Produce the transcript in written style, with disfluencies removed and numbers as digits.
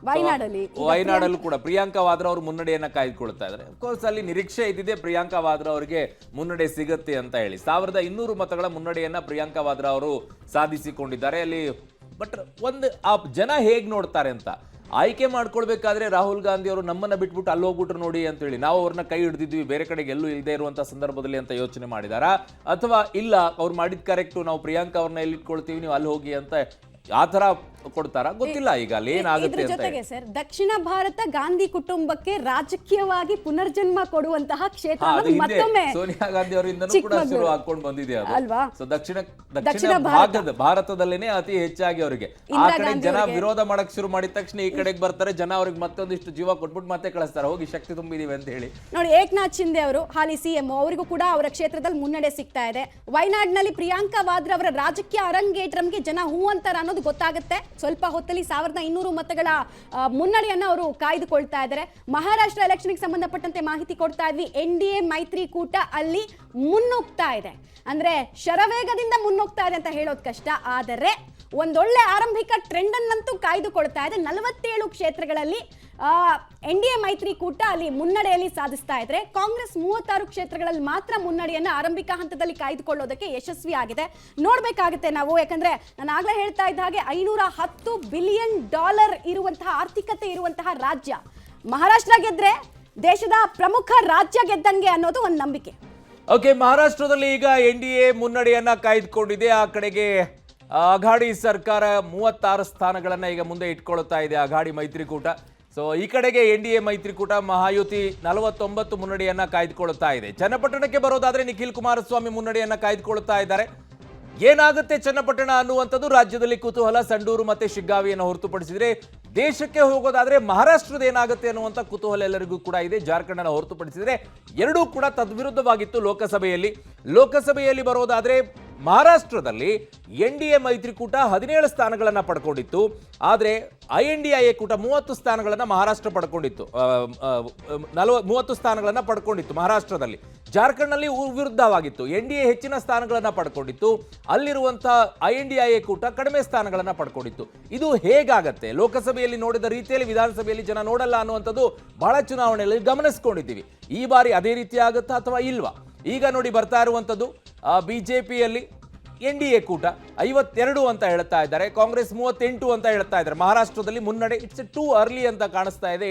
ವಯನಾಡಲ್ಲೂ ಕೂಡ ಪ್ರಿಯಾಂಕಾ ವಾದ್ರಾ ಅವರು ಮುನ್ನಡೆಯನ್ನ ಕಾಯ್ದುಕೊಳ್ತಾ ಇದ್ದಾರೆ. ಅಫ್ಕೋರ್ಸ್ ಅಲ್ಲಿ ನಿರೀಕ್ಷೆ ಇದ್ದಿದೆ ಪ್ರಿಯಾಂಕಾ ವಾದ್ರಾ ಅವರಿಗೆ ಮುನ್ನಡೆ ಸಿಗುತ್ತೆ ಅಂತ ಹೇಳಿ. 1200 ಮತಗಳ ಮುನ್ನಡೆಯನ್ನ ಪ್ರಿಯಾಂಕಾ ವಾದ್ರಾ ಅವರು ಸಾಧಿಸಿಕೊಂಡಿದ್ದಾರೆ ಅಲ್ಲಿ. ಬಟ್ ಆ ಜನ ಹೇಗ್ ನೋಡ್ತಾರೆ ಅಂತ, ಆಯ್ಕೆ ಮಾಡ್ಕೊಳ್ಬೇಕಾದ್ರೆ ರಾಹುಲ್ ಗಾಂಧಿ ಅವರು ನಮ್ಮನ್ನ ಬಿಟ್ಬಿಟ್ಟು ಅಲ್ಲಿ ಹೋಗ್ಬಿಟ್ರು ನೋಡಿ ಅಂತ ಹೇಳಿ ನಾವು ಅವ್ರನ್ನ ಕೈ ಹಿಡಿದಿದ್ವಿ ಬೇರೆ ಕಡೆಗೆ ಎಲ್ಲೂ ಇಲ್ಲದೆ ಇರುವಂತ ಸಂದರ್ಭದಲ್ಲಿ ಅಂತ ಯೋಚನೆ ಮಾಡಿದಾರಾ, ಅಥವಾ ಇಲ್ಲ ಅವ್ರು ಮಾಡಿದ್ ಕರೆಕ್ಟು, ನಾವು ಪ್ರಿಯಾಂಕಾ ಅವ್ರನ್ನ ಎಲ್ಲಿ ಇಟ್ಕೊಳ್ತೀವಿ ನೀವು ಅಲ್ಲಿ ಹೋಗಿ ಅಂತ ಆ ತರ ಕೊಡ್ತಾರ ಗೊತ್ತಿಲ್ಲ. ಈಗ ಅಲ್ಲಿ ಏನಾಗುತ್ತೆ ಜೊತೆಗೆ ಸರ್, ದಕ್ಷಿಣ ಭಾರತ ಗಾಂಧಿ ಕುಟುಂಬಕ್ಕೆ ರಾಜಕೀಯವಾಗಿ ಪುನರ್ಜನ್ಮ ಕೊಡುವಂತಹ ಕ್ಷೇತ್ರ ಮತ್ತೊಮ್ಮೆ ಸೋನಿಯಾ ಗಾಂಧಿ ಅವರಿಂದ ಕೂಡ ಶುರು ಹಾಕೊಂಡು ಬಂದಿದೆ ಅಲ್ವಾ. ಸೊ ದಕ್ಷಿಣ ಭಾರತದಲ್ಲೇನೆ ಅತಿ ಹೆಚ್ಚಾಗಿ ಅವರಿಗೆ ಆ ಕಡೆ ಜನ ವಿರೋಧ ಮಾಡಕ್ ಶುರು ಮಾಡಿದ ತಕ್ಷಣ ಈ ಕಡೆಗೆ ಬರ್ತಾರೆ ಜನ, ಅವ್ರಿಗೆ ಮತ್ತೊಂದಿಷ್ಟು ಜೀವ ಕೊಟ್ಬಿಟ್ಟು ಮತ್ತೆ ಕಳಿಸ್ತಾರೆ, ಹೋಗಿ ಶಕ್ತಿ ತುಂಬಿದೀವಿ ಅಂತ ಹೇಳಿ. ನೋಡಿ, ಏಕನಾಥ್ ಶಿಂದೆ ಅವರು ಹಾಲಿ ಸಿಎಂ, ಅವರಿಗೂ ಕೂಡ ಅವರ ಕ್ಷೇತ್ರದಲ್ಲಿ ಮುನ್ನಡೆ ಸಿಗ್ತಾ ಇದೆ. ವಯನಾಡ್ನಲ್ಲಿ ಪ್ರಿಯಾಂಕಾ ವಾದ್ರಾ ಅವರ ರಾಜಕೀಯ ಅರಂಗೇಟ್ರಂಗೆ ಜನ ಹೂ ಅಂತಾರ ಅನ್ನೋದು ಗೊತ್ತಾಗುತ್ತೆ. ಸ್ವಲ್ಪ ಹೊತ್ತಲ್ಲಿ 1200 ಮತಗಳ ಮುನ್ನಡೆಯನ್ನ ಅವರು ಕಾಯ್ದುಕೊಳ್ತಾ ಇದ್ದಾರೆ. ಮಹಾರಾಷ್ಟ್ರ ಎಲೆಕ್ಷನ್ಗೆ ಸಂಬಂಧಪಟ್ಟಂತೆ ಮಾಹಿತಿ ಕೊಡ್ತಾ ಇದ್ವಿ. NDA ಮೈತ್ರಿಕೂಟ ಅಲ್ಲಿ ಮುನ್ನುಗ್ತಾ ಇದೆ, ಅಂದ್ರೆ ಶರವೇಗದಿಂದ ಮುನ್ನುಗ್ತಾ ಇದೆ ಅಂತ ಹೇಳೋದು ಕಷ್ಟ. ಆದರೆ ಒಂದೊಳ್ಳೆ ಆರಂಭಿಕ ಟ್ರೆಂಡ್ ಅನ್ನಂತೂ ಕಾಯ್ದುಕೊಳ್ತಾ ಇದೆ. 47 ಕ್ಷೇತ್ರಗಳಲ್ಲಿ NDA ಮೈತ್ರಿಕೂಟ ಅಲ್ಲಿ ಮುನ್ನಡೆಯಲ್ಲಿ ಸಾಧಿಸ್ತಾ ಇದ್ರೆ, ಕಾಂಗ್ರೆಸ್ 36 ಕ್ಷೇತ್ರಗಳಲ್ಲಿ ಮಾತ್ರ ಮುನ್ನಡೆಯನ್ನ ಆರಂಭಿಕ ಹಂತದಲ್ಲಿ ಕಾಯ್ದುಕೊಳ್ಳೋದಕ್ಕೆ ಯಶಸ್ವಿ ಆಗಿದೆ. ನೋಡ್ಬೇಕಾಗುತ್ತೆ ನಾವು, ಯಾಕಂದ್ರೆ ನಾನು ಆಗ್ಲೇ ಹೇಳ್ತಾ ಇದ್ದ ಹಾಗೆ $510 ಬಿಲಿಯನ್ ಇರುವಂತಹ ಆರ್ಥಿಕತೆ ಇರುವಂತಹ ರಾಜ್ಯ ಮಹಾರಾಷ್ಟ್ರ ಗೆದ್ರೆ ದೇಶದ ಪ್ರಮುಖ ರಾಜ್ಯ ಗೆದ್ದಂಗೆ ಅನ್ನೋದು ಒಂದು ನಂಬಿಕೆ. ಓಕೆ, ಮಹಾರಾಷ್ಟ್ರದಲ್ಲಿ ಈಗ NDA ಮುನ್ನಡೆಯನ್ನ ಕಾಯ್ದುಕೊಂಡಿದೆ. ಆ ಕಡೆಗೆ ಅಘಾಡಿ ಸರ್ಕಾರ 36 ಸ್ಥಾನಗಳನ್ನ ಈಗ ಮುಂದೆ ಇಟ್ಕೊಳ್ತಾ ಇದೆ, ಅಘಾಡಿ ಮೈತ್ರಿಕೂಟ. ಸೊ ಈ ಕಡೆಗೆ NDA ಮೈತ್ರಿಕೂಟ ಮಹಾಯುತಿ 49 ಮುನ್ನಡೆಯನ್ನ ಕಾಯ್ದುಕೊಳ್ತಾ ಇದೆ. ಚನ್ನಪಟ್ಟಣಕ್ಕೆ ಬರೋದಾದ್ರೆ ನಿಖಿಲ್ ಕುಮಾರಸ್ವಾಮಿ ಮುನ್ನಡೆಯನ್ನ ಕಾಯ್ದುಕೊಳ್ತಾ ಇದ್ದಾರೆ. ಏನಾಗುತ್ತೆ ಚನ್ನಪಟ್ಟಣ ಅನ್ನುವಂಥದ್ದು ರಾಜ್ಯದಲ್ಲಿ ಕುತೂಹಲ. ಸಂಡೂರು ಮತ್ತೆ ಶಿಗ್ಗಾವಿಯನ್ನು ಹೊರತುಪಡಿಸಿದ್ರೆ ದೇಶಕ್ಕೆ ಹೋಗೋದಾದ್ರೆ ಮಹಾರಾಷ್ಟ್ರದ ಏನಾಗುತ್ತೆ ಅನ್ನುವಂಥ ಕುತೂಹಲ ಎಲ್ಲರಿಗೂ ಕೂಡ ಇದೆ. ಜಾರ್ಖಂಡ್ನ ಹೊರತುಪಡಿಸಿದ್ರೆ ಎರಡೂ ಕೂಡ ತದ್ವಿರುದ್ಧವಾಗಿತ್ತು. ಲೋಕಸಭೆಯಲ್ಲಿ ಬರೋದಾದ್ರೆ ಮಹಾರಾಷ್ಟ್ರದಲ್ಲಿ NDA ಮೈತ್ರಿಕೂಟ 17 ಸ್ಥಾನಗಳನ್ನು ಪಡ್ಕೊಂಡಿತ್ತು. ಆದರೆ INDIA ಕೂಟ 30 ಸ್ಥಾನಗಳನ್ನು ಮಹಾರಾಷ್ಟ್ರ ಪಡ್ಕೊಂಡಿತ್ತು, 30 ಸ್ಥಾನಗಳನ್ನು ಪಡ್ಕೊಂಡಿತ್ತು ಮಹಾರಾಷ್ಟ್ರದಲ್ಲಿ. ಜಾರ್ಖಂಡ್ನಲ್ಲಿ ವಿರುದ್ಧವಾಗಿತ್ತು, NDA ಹೆಚ್ಚಿನ ಸ್ಥಾನಗಳನ್ನು ಪಡ್ಕೊಂಡಿತ್ತು, ಅಲ್ಲಿರುವಂತಹ INDIA ಕೂಟ ಕಡಿಮೆ ಸ್ಥಾನಗಳನ್ನು ಪಡ್ಕೊಂಡಿತ್ತು. ಇದು ಹೇಗಾಗತ್ತೆ, ಲೋಕಸಭೆಯಲ್ಲಿ ನೋಡಿದ ರೀತಿಯಲ್ಲಿ ವಿಧಾನಸಭೆಯಲ್ಲಿ ಜನ ನೋಡಲ್ಲ ಅನ್ನುವಂಥದ್ದು ಬಹಳ ಚುನಾವಣೆಯಲ್ಲಿ ಗಮನಿಸ್ಕೊಂಡಿದ್ದೀವಿ. ಈ ಬಾರಿ ಅದೇ ರೀತಿ ಆಗುತ್ತಾ ಅಥವಾ ಇಲ್ವಾ? ಈಗ ನೋಡಿ ಬರ್ತಾ ಇರುವಂಥದ್ದು ಬಿಜೆಪಿಯಲ್ಲಿ NDA ಕೂಟ 52 ಅಂತ ಹೇಳ್ತಾ ಇದ್ದಾರೆ, ಕಾಂಗ್ರೆಸ್ 38 ಅಂತ ಹೇಳ್ತಾ ಇದ್ದಾರೆ. ಮಹಾರಾಷ್ಟ್ರದಲ್ಲಿ ಮುನ್ನಡೆ ಇಟ್ಸ್ ಟೂ ಅರ್ಲಿ ಅಂತ ಕಾಣಿಸ್ತಾ ಇದೆ.